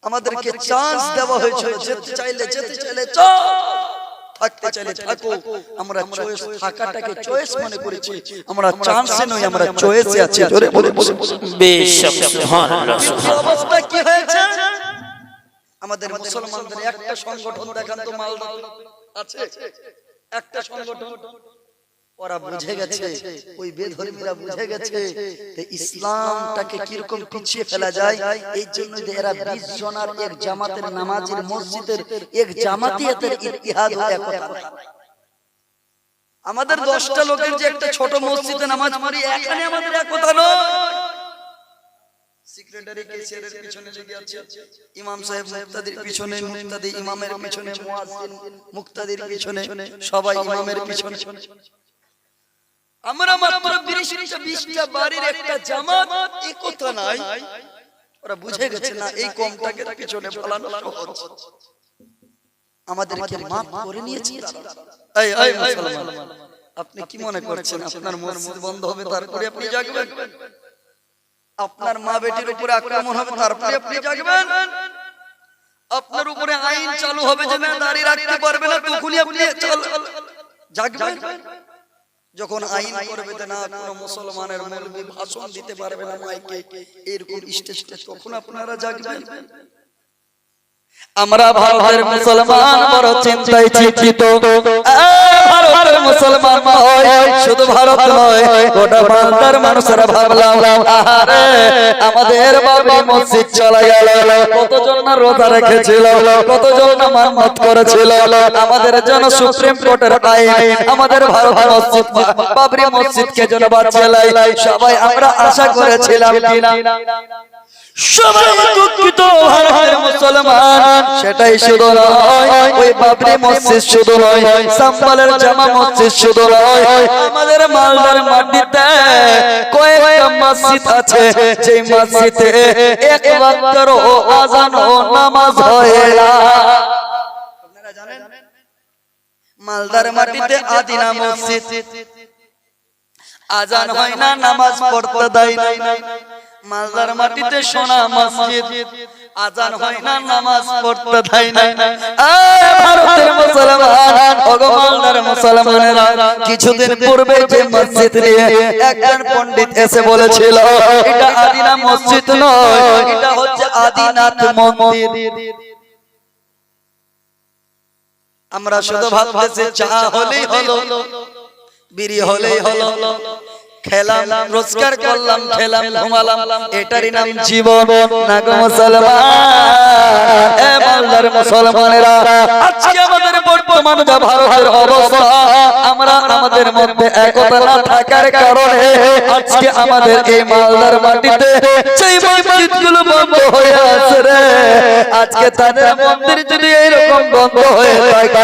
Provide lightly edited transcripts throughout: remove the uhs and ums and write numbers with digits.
আমাদেরকে চান্স দেওয়া হয়েছিল, যেতে চাইলে চল, থাকতে চাইলে থাকো। আমরা চয়েস থাকাটাকে চয়েস মনে করেছি, আমরা চান্সে নই, আমরা চয়েসে আছি। জোরে বলে বেশক সুবহানাল্লাহ। অবস্থা কি হয়েছে আমাদের মুসলমানদের? একটা সংগঠন দেখান তো মালদা আছে, একটা সংগঠন। ওরা বুঝে গেছে, ওই বেধর্মীরা বুঝে গেছে যে ইসলামটাকে কিরকম পিছিয়ে ফেলা যায়। এই জন্য এরা 20 জনের এক জামাতের নামাজের মসজিদের এক জামাতিয়াতের ইতিহাদ একতা। আমাদের 10টা লোকের যে একটা ছোট মসজিদে নামাজ পড়ি, এখানে আমাদের একতা নয়। সেক্রেটারি কেসিয়ারের পিছনে লেগে আছে, ইমাম সাহেব মুক্তাদির পিছনে, মুক্তাদি ইমামের পিছনে, মুয়াজ্জিন মুক্তাদির পিছনে, সবাই ইমামের পিছনে। আমরা মাত্র 20টা বাড়ির একটা জামাত, একতা নাই। ওরা বুঝে গেছে না এই কমটাকে পিছনে ফেলানো সহজ। আমাদেরকে মাফ করে নিয়েছে। এই মুসলমান, আপনি কি মনে করছেন আপনার মসজিদ বন্ধ হবে তারপরে আপনি জাগবেন? আপনার মা বেটির উপরে আক্রমণ হবে তারপরে আপনি জাগবেন? আপনার উপরে আইন চালু হবে যে না দাঁড়িয়ে রাখতে পারবে না, তখনই আপনি জাগবেন? যখন আইন করবে না কোন মুসলমানের মৌলবি ভাষণ দিতে পারবে না মাইকে, এরকম স্টেজে, তখন আপনারা জাগবেন? আমরা ভারতের মুসলমান বড় চিন্তায় চিন্তিত। ভারতের মুসলমান নয়, শুধু ভারত নয়, গোটা বাংলার মানুষেরা ভাবলাম আরে আমাদের বাবরি মসজিদ চলে গেল, কতজন না রোজা রেখেছিল, কতজন না মানমত করেছিল, আমাদের জন্য সুপ্রিম কোর্টের আইন আমাদের ভারত মসজিদ বাবরি মসজিদকে যেন বাঁচালাই, সবাই আমরা আশা করেছিলাম কিনা? সবাই দুঃখিত ভারতের মুসলমান। সেটাই শুধু নয়, ওই বাবরি মসজিদ শুধু নয়, সাম্বালের জামা মসজিদ শুধু নয়, আমাদের মালদার মাটিতে কয়েকটা মসজিদ আছে যে মসজিদে এক ওয়াক্তের আযান ও নামাজ হয় না। আপনারা জানেন মালদার মাটিতে আদিনা মসজিদ, আযান হয় না, নামাজ পড়তে দেয় না। মালদার মাটিতে সোনা মসজিদ, আযান হয় না, নামাজ পড়তে দেয় না। ভারতের মুসলমান, ওগো মালদার মুসলমানেরা, কিছুদিন পূর্বে যে মসজিদ নিয়ে একজন পণ্ডিত এসে বলেছিল এটা আদিনা মসজিদ নয়, এটা হচ্ছে আদিনাথ মন্দির। আমরা শুধু ভাবতেছি চা হলেই হলো, বিড়ি হলেই হলো, খেলাম, রোজগার করলাম, খেলাম, ঘুমালাম, এটারই নাম জীবন না গো মুসলমান। এ মালদার মুসলমানেরা, আজকে আমাদের বর্তমান যা ভারতের অবস্থা, আমরা আমাদের মধ্যে একতা না থাকার কারণে আজকে আমাদের এই মালদার মাটিতে সেই মসজিদগুলো বন্ধ হয়ে আছে রে। আজকে তাদের মন্দির যদি এরকম বন্ধ হয়ে থাকে,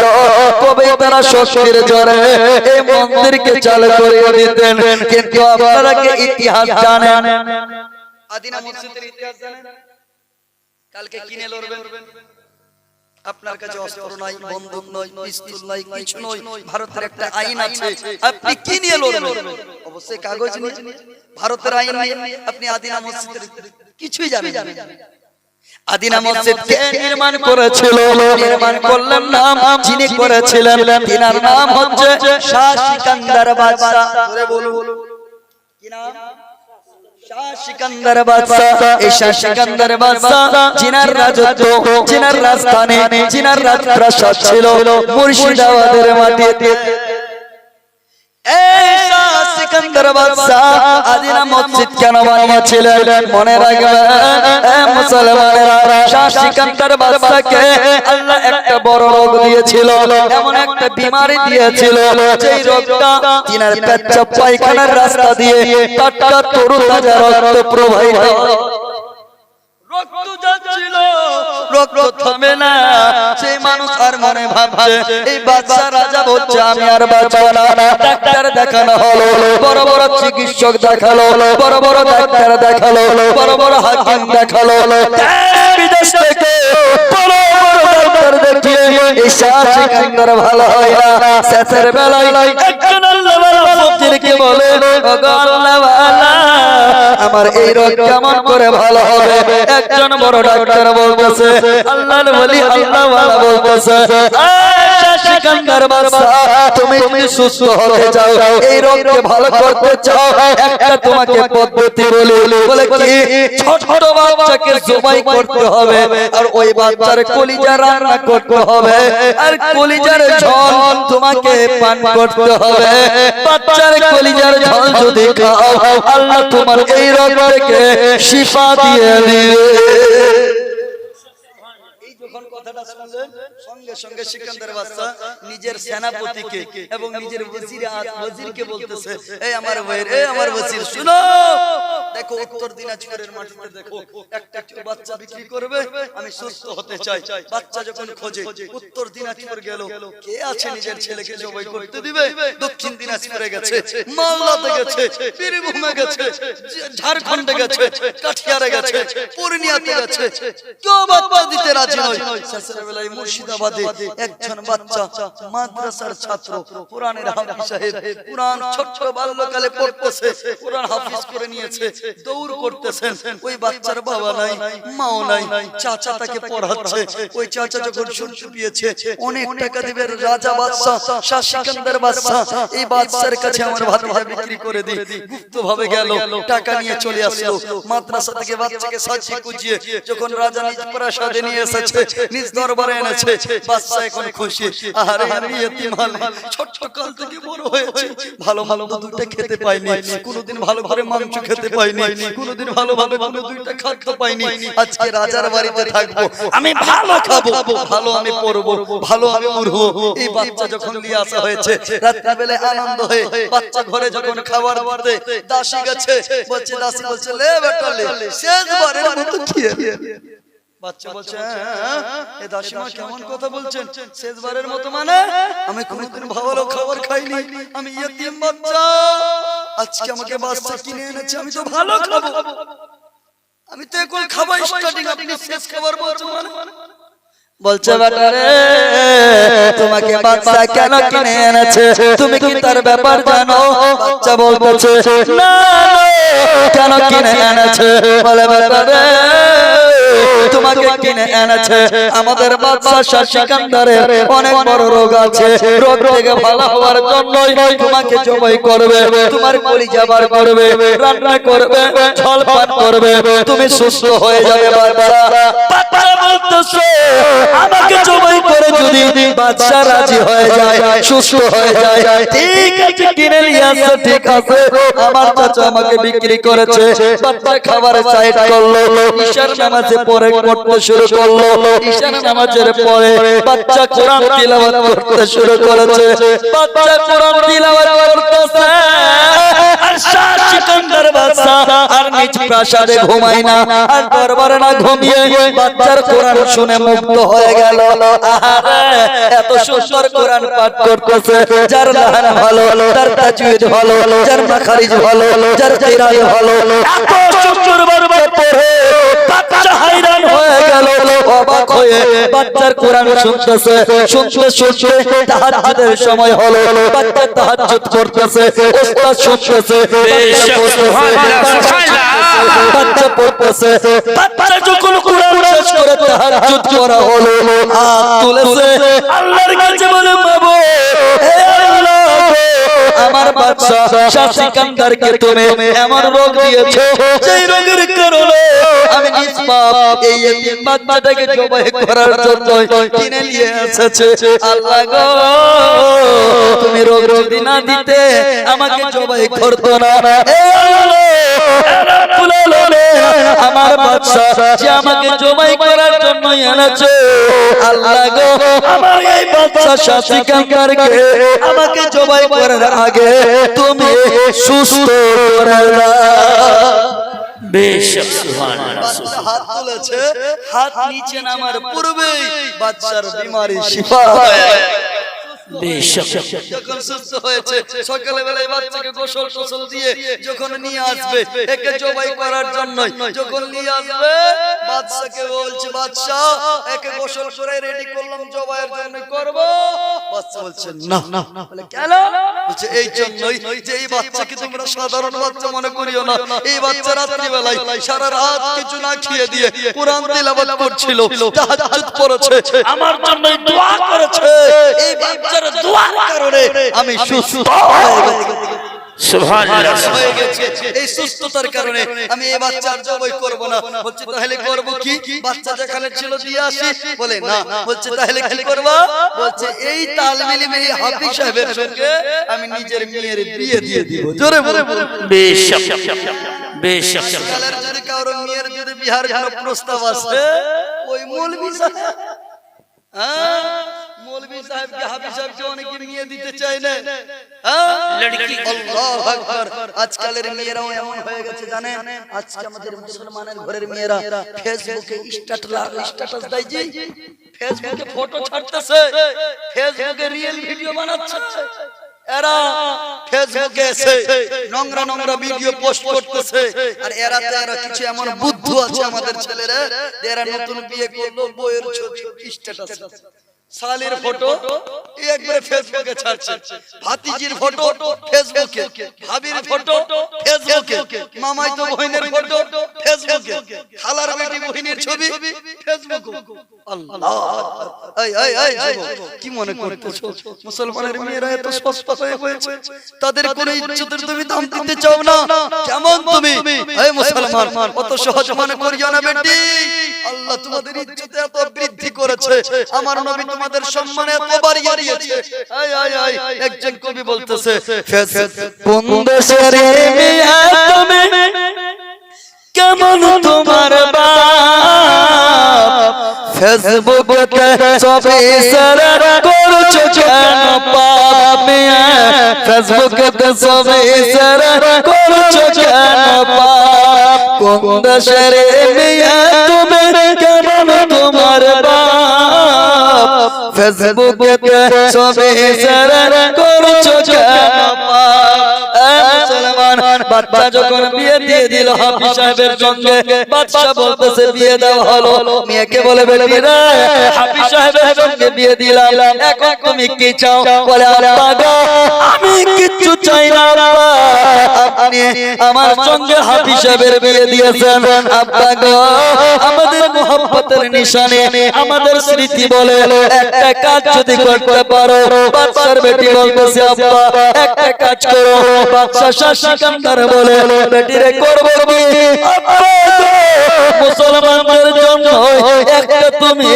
তবে তারা শক্তির জোরে এই মন্দিরকে চালু করে দিতেন। কিন্তু আপনারা কি ইতিহাস জানেন? আদিনা মসজিদের ইতিহাস জানেন? কালকে কিনে লড়বেন, আপনার কাছে অস্ত্র নাই, বন্দুক নয়, পিস্তল নাই, কিছু নয়, ভারতের একটা আইন আছে, আপনি কি নিয়ে লড়বেন? অবশ্যই কাগজ নিয়ে, ভারতের আইন নিয়ে। আপনি আদিনা মসজিদের কিছুই জানেন না। আদিনা মসজিদ কে নির্মাণ করেছিল? নির্মাণ করলেন নাম যিনি করেছিলেন, তিনার নাম হচ্ছে শাহ সিকান্দার বাদশা। জোরে বলুন কি নাম? শাহ সিকান্দার বাদশা। এই শাহ সিকান্দার বাদশা জিনার রাজত্ব, জিনার রাজধানী, জিনার রাজপ্রাসাদ ছিল মুর্শিদাবাদের মাটিতে। এই শাহ সিকান্দার বাদশা আদিনা মসজিদ কেন বানিয়েছিলেন? মনে রাখবেন মুসলমানেরা, শাহ সিকান্দার বাদশাকে আল্লাহ একটা বড় রোগ দিয়েছিল, এমন একটা বিমারি দিয়েছিল যেই রোগটা তিনার পেচ্ছাপ পায়খানার রাস্তা দিয়ে টাটকা তরুতাজা রক্ত প্রবাহিত, রক্ত যাচ্ছিল, রক্ত থামে না। সেই মানুষ আর মনে ভাবছে এই বাদশা রাজা বলছে আমি আর বাঁচবো না। ডাক্তার দেখানো হলো, বড় বড় চিকিৎসক দেখালো, বড় বড় ডাক্তার দেখালো, বড় বড় হাকিম দেখালো, বিদেশ থেকে বড় বড় ডাক্তার দেখিয়ে এই শাহ সিকান্দার ভালো হয় না। শেষের বেলায় একজন আল্লাহওয়ালা ফকিরকে বলে, ওগো আল্লাহওয়ালা, আমার এই রোগ কেমন করে ভালো হবে? একজন বড় ডাক্তার বলতেছে, আল্লাহর ওলি আল্লাহ ওয়ালা বলতেছে, সিকান্দার বাদশা, তুমি যদি সুস্থ হতে চাও, এই রোগকে ভালো করতে চাও, একটা তোমাকে পদ্ধতি বলি। বলে কি? ছোট বাচ্চাকে জবাই করতে হবে, আর ওই বাচ্চার কলিজা রান্না করতে হবে, আর কলিজার ঝোল তোমাকে পান করতে হবে। বাচ্চার কলিজার ঝোল যদি খাও, আল্লাহ তোমার এই রোগ থেকে শিফা দিয়ে দিবে। যখন কথাটা শুনলেন, সঙ্গে সঙ্গে সিকান্দার বাদশা নিজের সেনাপতিকে এবং নিজের ওজিরকে বলতেছে, এই আমার ওজির, এই আমার ওজির, শুনো, দেখো উত্তর দিনাজপুরের মাটিতে দেখো একটা বাচ্চা বিক্রি করবে, আমি সুস্থ হতে চাই। বাচ্চা যখন খোঁজে উত্তর দিনাজপুর গেল, কে আছে নিজের ছেলেকে জবাই করতে দিবে? দক্ষিণ দিনাজপুরে গেছে, মালদাতে গেছে, বীরভূমে গেছে, ঝাড়খণ্ডে গেছে, কাঠিয়ারে গেছে, পূর্ণিয়াতে গেছে, কেউ বাচ্চা দিতে রাজি নয়। শেষবেলায় মুর্শিদাবাদে একজন বাচ্চা মাদ্রাসার ছাত্র, কোরআনের হাফিজ সাহেব, কোরআন ছোট বাল্যকালে পড়তেছে, কোরআন হাফিজ করে নিয়েছে, দৌড় করতেছেন। ওই বাচ্চার বাবা নাই, মাও নাই, চাচা তাকে পড়াচ্ছে। ওই চাচা যখন শুনতে পেয়েছে অনেক টাকা দিবে রাজা বাদশা, শাহ সিকান্দার বাদশা, এই বাদশার কাছে আমার ভাতিজা বিক্রি করে দি, গুপ্ত ভাবে গেল, টাকা নিয়ে চলে আসলো। মাদ্রাসা থেকে বাচ্চাকে সাজিয়ে গুজিয়ে যখন রাজা নিজ প্রাসাদে নিয়ে এসেছে, নিজ দরবারে এনেছে, বাদশা এখন খুশি। আরে আমি ইতিম হলাম, ছোট কাল থেকে বড় হয়েছে, ভালো ভালো দুটো খেতে পাইনি, কোনোদিন ভালো করে মাংস খেতে পাইনি, কোনোদিন ভালোভাবে কোনো দুইটা খাদ্য পাইনি। আজকে রাজার বাড়িতে থাকবো, আমি ভালো খাবো, ভালো আমি পরবো, ভালো আমি উড়বো। এই বাচ্চা যখন নিয়ে আসা হয়েছে, রাত্রি বেলায় আনন্দ হয়ে বাচ্চা ঘরে যখন খাবার দিতে দাসী গেছে, বলছে, দাসী বলছে, লে বেটা লে, শেষবারের মতো খেয়ে। বাচ্চা বলছে, এ দাসীমা কেমন কথা বলছেন? শেষবারের মতো মানে? আমি কোনোদিন ভালো খাবার খাইনি, আমি ইয়তিম বাচ্চা, আজকে আমাকে বাচ্চা কিনে এনেছে, আমি তো ভালো খাবো, আমি তো এখন খাবার স্টার্টিং, আপনি শেষ খাবার বলছেন মানে? বলছে, বেটা রে, তোমাকে বাচ্চা কেন কিনে এনেছে তুমি কি তার ব্যাপার জানো? বাচ্চা বলছে, না, কেন কিনে এনেছে? বলে, বেটা রে, তোমাকে কিনে এনেছে আমাদের বাদশা শাহ সিকান্দারের অনেক বড় রোগ আছে, রোগ থেকে ভালো হওয়ার জন্য তোমাকে জবাই করবে, তোমার কলিজা বার করবে, রান্না করবে, ঝোল পান করবে, তুমি সুস্থ হয়ে যাবে। বাদশা বলতেছে, আমাকে জবাই করে যদি বাদশা রাজি হয়ে যায়, সুস্থ হয়ে যায়, ঠিক আছে, কিনে নিয়ে আসো, ঠিক আছে। আমার চাচা আমাকে বিক্রি করেছে। বাচ্চা খাবার সাইড করলো, ঈশার নামাজে পড়ে পড়তে শুরু করলো, ঈশার নামাজের পরে বাচ্চা কোরআন তিলাওয়াত করতে শুরু করেছে, বাচ্চা কোরআন তিলাওয়াত করতেছে। আর শাহ সিকান্দার বাদশা আর নিজ প্রাসাদে ঘুমায় না, আর দরবারে না ঘুমিয়ে বাচ্চার কোরআন শুনে মুগ্ধ হয়ে গেল। এত সুন্দর কোরআন পাঠ করতেছে, যার লাহান ভালো, যার তাজউদ ভালো, যার মাখারিজ ভালো, যার কিরাত ভালো, এত সুন্দর বারবার পড়ে বাচ্চা হায়রান হয়ে গেল, অবাক হয়ে বাচ্চার কোরআন শুনতেছে। শুনতে শুনতে তাহাজ্জুদের সময় হলো, বাচ্চা তাহাজ্জুদ করতেছে, উস্তাদ শুনতেছে, বাচ্চা পড়তেছে। বাচ্চা যখন কোরআন শেষ করে তাহাজ্জুদ করা হলো, হাত তুলেছে, আল্লাহর কাছে বলে, বাবা, হে আল্লাহ, আমার বাদশা শাহ সিকান্দারকে তুমি এমন রোগ দিয়েছো, সেই রোগের কারণে আমি নিষ্পাপ এই ইতিম বাচ্চাটাকে জবাই করার জন্য কিনে নিয়ে এসেছে। আল্লাহ গো, তুমি রোগ যদি না দিতে আমাকে জবাই করতো না। আমার বাদশা যে আমাকে জবাই করার জন্য এনেছে, আল্লাহ গো, আমার এই বাদশা শাহ সিকান্দারকে আমাকে জবাই করার আগে তুমি সুস্থ করে দাও। বেশক সুবহানাল্লাহ। হাত তুলেছে, হাত নিচে নামার পূর্বেই বাদশার বিমারি শিফা হয়ে বেশক যখন সুস্থ হয়েছে সকালে বেলায় বাচ্চাকে গোসল টোসল দিয়ে যখন নিয়ে আসবে একে জবাই করার জন্য, যখন নিয়ে আসবে বাদশাকে বলছে বাদশা একে গোসল করে রেডি করলাম জবাইয়ের জন্য করব। বাদশা বলছে না না। বলে কেন? বলছে এই জন্যই যে এই বাচ্চাকে তোমরা সাধারণ বাচ্চা মনে করিও না। এই বাচ্চা রাত্রি বেলায় সারা রাত কিছু না খেয়ে দিয়ে কুরআন তিলাওয়াত করছিল, তাহাজ্জুদ পড়েছে, আমার জন্য দোয়া করেছে। এই বাচ্চার দোয়ার কারণে আমি সুস্থ হয়ে গেছি। সুবহানাল্লাহ হয়ে গেছে। এই সুস্থতার কারণে আমি এই বাচ্চার জবাই করব না। বলছে তাহলে করব কি? বাচ্চা যেখানে ছিল দিয়ে আসি। বলে না। বলছে তাহলে কি করব? বলছে এই তালমিলি মেয়ে হাফিজ সাহেবের সঙ্গে আমি নিজের মেয়ের বিয়ে দিয়ে দিব। জোরে বলে বেশক বেশক কালের যদি কারো মেয়ের যদি বিহার কোনো প্রস্তাব আসে ওই মৌলভী সাহেব, মৌলভী সাহেবকে হাফিজ সাহেবকে অনেকে নিয়ে দিতে চায় না। লড়কি আল্লাহু আকবার। আজকালের মেয়েরাও এমন হয়ে গেছে জানেন, আজকে আমাদের মুসলমানের ঘরের মেয়েরা ফেসবুকে স্ট্যাটাস দেয়, জি ফেসবুকে ফটো ছাড়তেছে, ফেসবুকে রিয়েল ভিডিও বানাচ্ছে। এরা ফেসবুকে এসে নোংরা নোংরা ভিডিও পোস্ট করতেছে। আর এরা কিছু এমন বুদ্ধু আছে আমাদের ছেলেরা, এরা নতুন বিয়ে করলো বইয়ের ছবি স্ট্যাটাস, শালীর ফটো একবারে ফেসবুকে ছাড়ছে, ভাতিজির ফটো ফেসবুকে, ভাবির ফটো ফেসবুকে, মামাইতো বহিনের ফটো ফেসবুকে, খালার বেটি বহিনের ছবি ফেসবুকে। আল্লাহ, এই এই এই যুবক, কি মনে করতেছো মুসলমানের মেয়েরা এত সস্তা হয়ে গেছে, তাদের কোনো ইজ্জতের তুমি দাম দিতে চাও না? কেমন তুমি এই মুসলমান অত সহজ মনে করিও না বেটি। আল্লাহ তোমাদের ইজ্জতে এত বৃদ্ধি করেছে, আমার নবী তোমাদের সম্মানে এত বাড়িয়ে দিয়েছে। এই এই এই একজন কবি বলতেছে, কোন দেশের মেয়ে তুমি, কেমন তোমার বাপ, ফেসবুকে সবে শেয়ার করছো কেন পাপ, ফেসবুকে সবে শেয়ার করছো কেন পাপ, কোন দেশের মেয়ে তুমি, কেমন তোমার বাপ, ফেসবুকে সবে শেয়ার করছো কেন পাপ। মুসলমান বাচ্চা যখন বিয়ে দিয়ে দিল হাফিজ সাহেবের সঙ্গে, বাদশা বলতেছে বিয়ে দেওয়া হলো, মেয়েকে বলে বেটি রে হাফিজ সাহেবের সঙ্গে বিয়ে দিলাম, এখন তুমি কি চাও? বলে আব্বা গো আমি কিচ্ছু চাই না, আপনি আমার সঙ্গে হাফিজ সাহেবের বিয়ে দিয়েছেন, আব্বা গো আমাদের মুহাব্বতের নিশানে আমাদের স্মৃতি বলে একটা কাজ যদি করতে পারো। বাদশার বেটি বলতেছে আব্বা একটা কাজ করো। বাদশা শাহ সিকান্দার বলে বেটি রে করব কি? মুসলমানদের জন্য একটা তুমি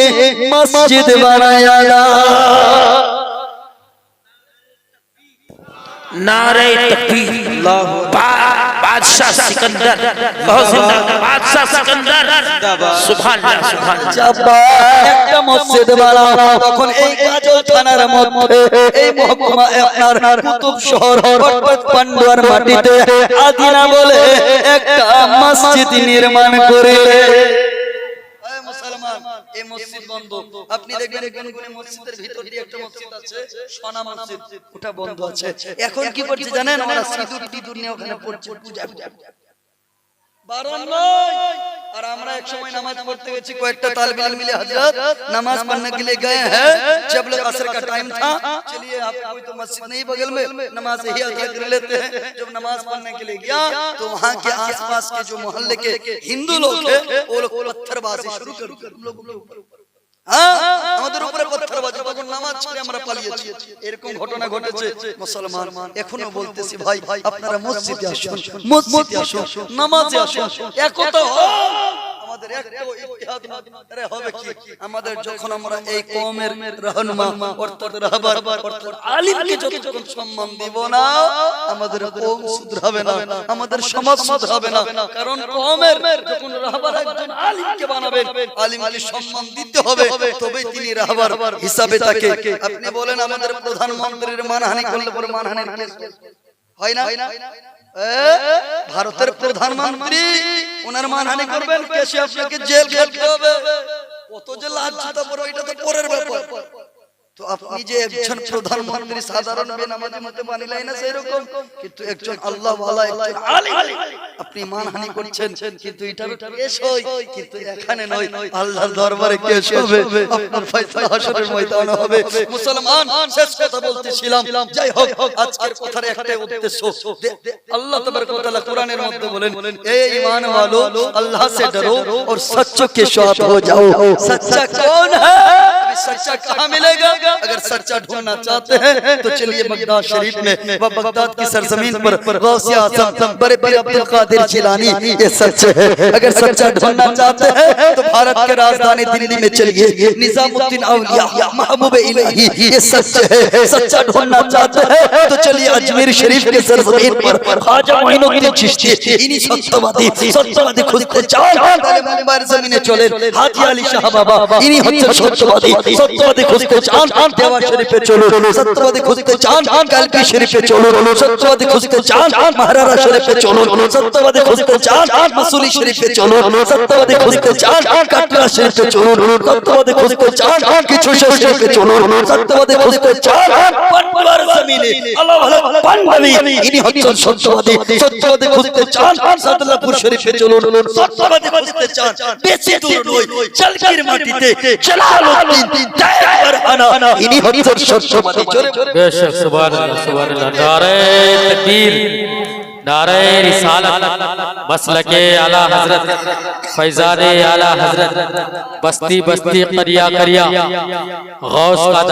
মসজিদ বানায়া দাও। नारे तकबीर बादशाह सिकंदर बहुत जिंदाबाद बादशाह सिकंदर सुभान अल्लाह सुभान अल्लाह একটা মসজিদ বানাও। তখন এই কাজল থানার মধ্যে এই মহকুমা আপনার কুতুব শহর পান্ডুয়ার মাটিতে আদিনা বলে একটা মসজিদ নির্মাণ করে। মুসলমান এই মসজিদ বন্ধ, আপনি দেখবেন গুনগুনে মসজিদের ভিতর দিয়ে একটা মসজিদ আছে সোনা মসজিদ, ওটা বন্ধ আছে। এখন কি করছে জানেন? আমরা সিঁদুর টিদুর নিয়ে ওখানে পড়ছি, পূজা বারণ নয়। और আমরা एक समय नमाज पढ़ते गए, कয়েকটা तालिब इल्म मिले हजरत नमाज पढ़ने के लिए गए हैं, जब लोग असर का टाइम था, चलिए आप कोई तो मस्जिद नहीं बगल में, नमाज यही अदा कर लेते हैं। जब नमाज पढ़ने के लिए गया तो वहाँ के आसपास के जो मोहल्ले के हिंदू लोग थे वो लोग पत्थरबाजी शुरू कर दी। আমাদের উপরে পত্থরবাজি, তখন নামাজ ছেড়ে আমরা পালিয়েছি। এরকম ঘটনা ঘটেছে। মুসলমান এখনো বলতেছি ভাই আপনারা মসজিদে আসুন, মসজিদে আসুন, নামাজে আসুন, একতা হও। আমাদের একটা ইত্তেহাদ না হবে কি? আমাদের যখন আমরা এই কওমের রহনুমা অর্থাৎ রাহবার অর্থাৎ আলিমকে যতক্ষণ সম্মান দেব না, আমাদের কওম শুধরাবে না, আমাদের সমাজ শুধরাবে না। কারণ কওমের যখন রাহবার একজন আলিমকে বানাবেন, আলিমকে সম্মান দিতে হবে, তবেই তিনি রাহবার হিসাবে থাকে। আপনি বলেন আমাদের প্রধানমন্ত্রীর মানহানি করলে পরে মানহানির কেস হয় না? ভারতের প্রধানমন্ত্রী ওনার মানহানি করবেন, কেসে আপনাকে জেল খেলতে হবে। কত যে লাঞ্ছিত পড়ে, এটা তো পরের ব্যাপার। তো আপনি যে একজন প্রধানমন্ত্রী সাধারণ বেনামাজি মতে মানিলেন না সেরকম, কিন্তু একজন আল্লাহ ওয়ালা একজন আলিম আপনি মানহানি করছেন, কিন্তু এটা কেস হয়, কিন্তু এখানে নয়, আল্লাহর দরবারে কেস হবে, আপনার ফয়সালা হাশরের ময়দানে হবে। মুসলমান, শেষ কথা বলতেছিলাম, যাই হোক আজকের কথার একটাই উদ্দেশ্য, আল্লাহ তাবারক ওয়া তাআলা কোরআনের মধ্যে বলেন, এ ঈমান वालो अल्लाह से डरो और सच्चों के साथ हो जाओ। सच्चा कौन है? सच्चा कहाँ मिलेगा? अगर सच्चा ढूंढना चाहते हैं तो चलिए बगदाद शरीफ में, व बगदाद की सरजमीन पर गौसे आज़म बड़े पीर अब्दुल कादिर जिलानी ये सच है। अगर सच्चा ढूंढना चाहते हैं तो भारत के राजधानी दिल्ली में चलिए, निजामुद्दीन औलिया महबूब इलाही ये सच है। सच्चा ढूंढना चाहते हैं तो चलिए अजमेर शरीफ के सरजमीन पर ख्वाजा मोइनुद्दीन चिश्ती, इन्हीं सत्यवादी খুঁজতে চান তাহলে মুম্বাইয়ের জমিনে চলেন, হাজী আলী শাহ বাবা ইনি হচ্ছেন সত্যবাদী খুঁজতে চান দেওয়া শরীফে চলুন, সত্যবাদী খুঁজতে চান কালকি শরীফে চলুন, সত্যবাদী খুঁজতে চান মহারারা শরীফে চলুন, সত্যবাদী খুঁজতে চান মাসুলি শরীফে চলুন, সত্যবাদী খুঁজতে চান কাটরা শরীফে চলুন, সত্যবাদী খুঁজতে চান কিছু শরীফে চলুন, সত্যবাদী খুঁজতে চান পান্ডার জমিনে আল্লাহ ভালো পান্ডাবি ইনি হচ্ছেন সত্যবাদী খুঁজতে চান সাদুল্লাহপুর শরীফে চলুন, সত্যবাদী খুঁজতে চান বেশি দূর নয় চালকির মাটিতে জালালউদ্দিন দায়রানা ইনি হচ্ছেন সত্যবাদী। बेशक सुभान अल्लाह नारे तकबीर नारे रिसालत मसलके आला हजरत फैजाने आला हजरत बस्ती बस्ती करिया करिया गौस का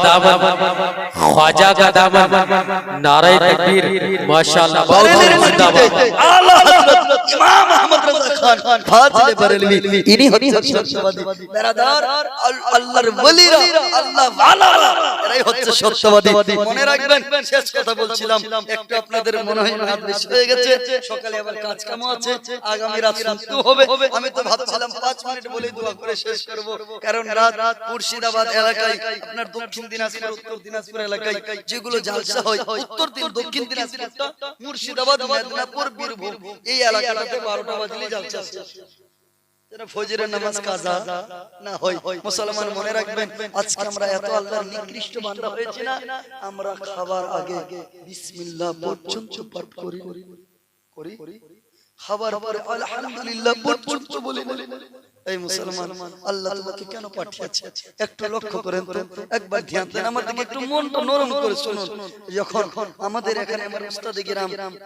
दामन ख्वाजा का दामन नारे तकबीर माशाअल्लाह बहुत जिंदाबाद आला हजरत इमाम अहमद रजा खान फाजिल बरेलवी इनी হচ্ছেন সত্যবাদী। বেরাদার আল্লাহর ওলিরা আল্লাহ ওয়ালারা এরাই হচ্ছে সত্যবাদী। মনে রাখবেন, শেষ কথা বলছিলাম, একটু আপনাদের মনে হয় রাত বেশি হয়ে গেছে, সকালে আবার কাজ কাম আছে, আগামী রাত শুনতে হবে। আমি তো ভাবছিলাম 5 মিনিট বলে দোয়া করে শেষ করব, কারণ রাত মুর্শিদাবাদ এলাকায়, আপনার দক্ষিণ দিনাজপুর উত্তর দিনাজপুর এলাকায় যেগুলো জালসা হয়, উত্তর দক্ষিণ দিনাজপুরটা মুর্শিদাবাদ মেদিনীপুর বীরভূম এই এলাকাটাতে 12টা বাজলে জালসা শেষ, ফজরের নামাজ কাজা না হয়। মুসলমান মনে রাখবেন, আজকে আমরা এত আল্লাহর নিকৃষ্ট বান্দা হয়েছি না, আমরা খাবার আগে বিসমিল্লাহ পর্যন্ত পাঠ করি, খাবার পরে আলহামদুলিল্লাহ পর্যন্ত বলি না। এই মুসলমান, আল্লাহ তোমাকে কেন পাঠিয়েছে একটু লক্ষ্য করেন তো, একবার ধ্যান দেন, আমার দিকে একটু মনটা নরম করে শুনুন। যখন আমাদের এখানে আমার উস্তাদে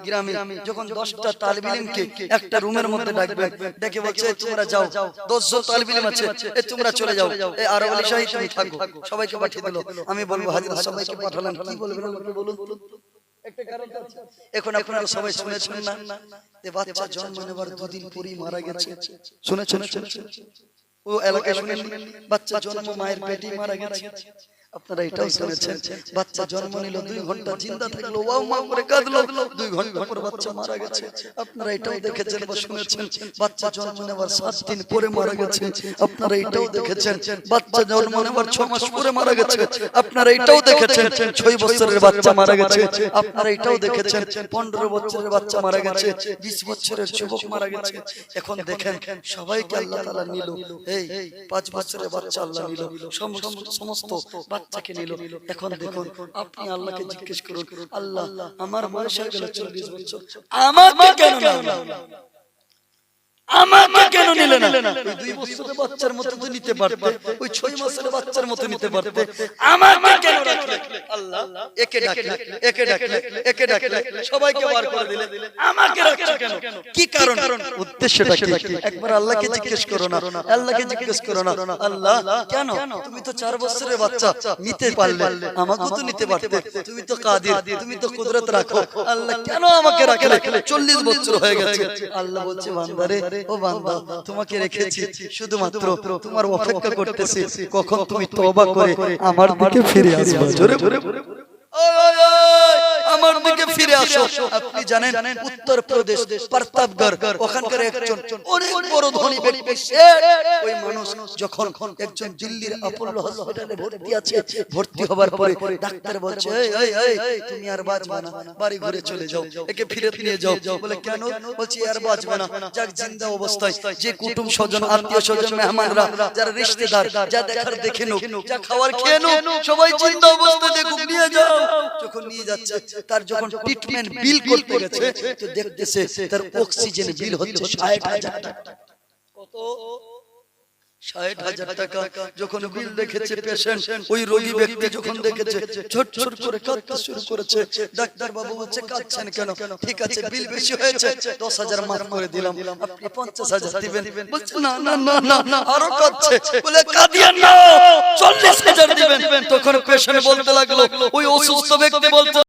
গ্রামে যখন 10টা তালিব ইলমকে একটা রুমের মধ্যে ডাকবে, ডেকে বলছে তোমরা যাও, 10 জন তালিব ইলম আছে, এই তোমরা চলে যাও, এই আরব আলী শাহী তুমি থাকো, সবাইকে পাঠিয়ে দিল। আমি বলবো হাজির সবাইকে পাঠালাম, কি বলবেন আমাকে বলুন তো, একটা কারণ আছে। এখন আপনারা সবাই শুনেছেন না যে বাচ্চা জন্ম নেবার 2 দিন পরেই মারা গেছে, শুনেছেন? ও এলাকায় শুনেন বাচ্চা জন্ম মায়ের পেটেই মারা গেছে। আপনারা এটাও শুনেছেন বাচ্চা জন্ম নিল 2 ঘন্টা জিন্দা থাকলো, ওয়াও মা করে কাঁদলো, 2 ঘন্টা পর বাচ্চা মারা গেছে। আপনারা এটাও দেখেছেন বা শুনেছেন বাচ্চা জন্ম নেবার 7 দিন পরে মারা গেছে। আপনারা এটাও দেখেছেন বাচ্চা জন্ম নেবার 6 মাস পরে মারা গেছে। আপনারা এটাও দেখেছেন 6 বছরের বাচ্চা মারা গেছে। আপনারা এটাও দেখেছেন 15 বছরের বাচ্চা মারা গেছে, 20 বছরের যুবক মারা গেছে। এখন দেখেন সবাইকে আল্লাহ তাআলা নিল, এই 5 বছরের বাচ্চা আল্লাহ নিল, সমস্ত বাচ্চাকে নিল। এখন দেখুন আপনি আল্লাহকে জিজ্ঞেস করুন, আল্লাহ আমার বয়স হয়ে গেল 40 বছর, আমাকে কেন না, আমাকে কেন নিলে না? ওই 2 বছরের বাচ্চার মতো তো নিতে পারতে, ওই 6 মাসের বাচ্চার মতো নিতে পারতে, আমাকে কেন রাখলে? আল্লাহ একে ডাকলে সবাইকে বার করে দিলে, আমাকে রাখছো কেন? কি কারণ? উদ্দেশ্যটা কি? একবার আল্লাহকে জিজ্ঞেস করো না, আল্লাহকে জিজ্ঞেস করো না, আল্লাহ কেন তুমি তো 4 বছরের বাচ্চা নিতে পারলে, আমাকেও তো নিতে পারতে, তুমি তো কাদির, তুমি তো কুদরত রাখো, আল্লাহ কেন আমাকে রাখলে? 40 বছর হয়ে গেছে। আল্লাহ বলছে বান্দারে, ও বান্দা তোমাকে রেখেছি শুধুমাত্র তোমার অপেক্ষা করতেছি কখন তুমি তওবা করে আমার দিকে ফিরে আসবে। জোরে আমার দিকে ফিরে আসো। আপনি জানেন উত্তরপ্রদেশ প্রতাপগড় ওখানকার একজন অনেক বড় ধনী ব্যক্তি ওই মানুষ যখন একজন দিল্লির অ্যাপোলো হসপিটালে ভর্তি আছে, ভর্তি হবার পরে ডাক্তার বলছে এই তুমি আর বাঁচবে না, বাড়ি ঘুরে চলে যাও, একে ফিরে নিয়ে যাও। বলে কেন? বলছে আর বাঁচবে না, যাক জিন্দা অবস্থায় যে কুটুম স্বজন আত্মীয় স্বজন মেহমানরা যারা রিশতেদার যা দেখার দেখে নো, যা খাওয়ার খেয়ে নো, সবাই জিন্দা অবস্থায় দেখুক, নিয়ে যাও। যখন নিয়ে যাচ্ছে তার যখন ট্রিটমেন্ট বিল করতে গেছে তো দেখতেছে তার অক্সিজেন বিল হচ্ছে 60,000 টাকা। কত? 60,000 টাকা। যখন বিল দেখেছে পেশেন্ট, ওই রোগী ব্যক্তি যখন দেখেছে ঝটঝট করে কাঁদতে শুরু করেছে। ডাক্তার বাবু বলছে কাঁদছেন কেন? ঠিক আছে বিল বেশি হয়েছে, 10,000 মাফ করে দিলাম, আপনি 50,000 দিবেন। বলছে না না না না না, আরো কাঁদছে। বলে কাঁদিয়েন না, 40,000 দিবেন। তখন পেশেন্ট বলতে লাগলো, ওই অসুস্থ ব্যক্তি বলতে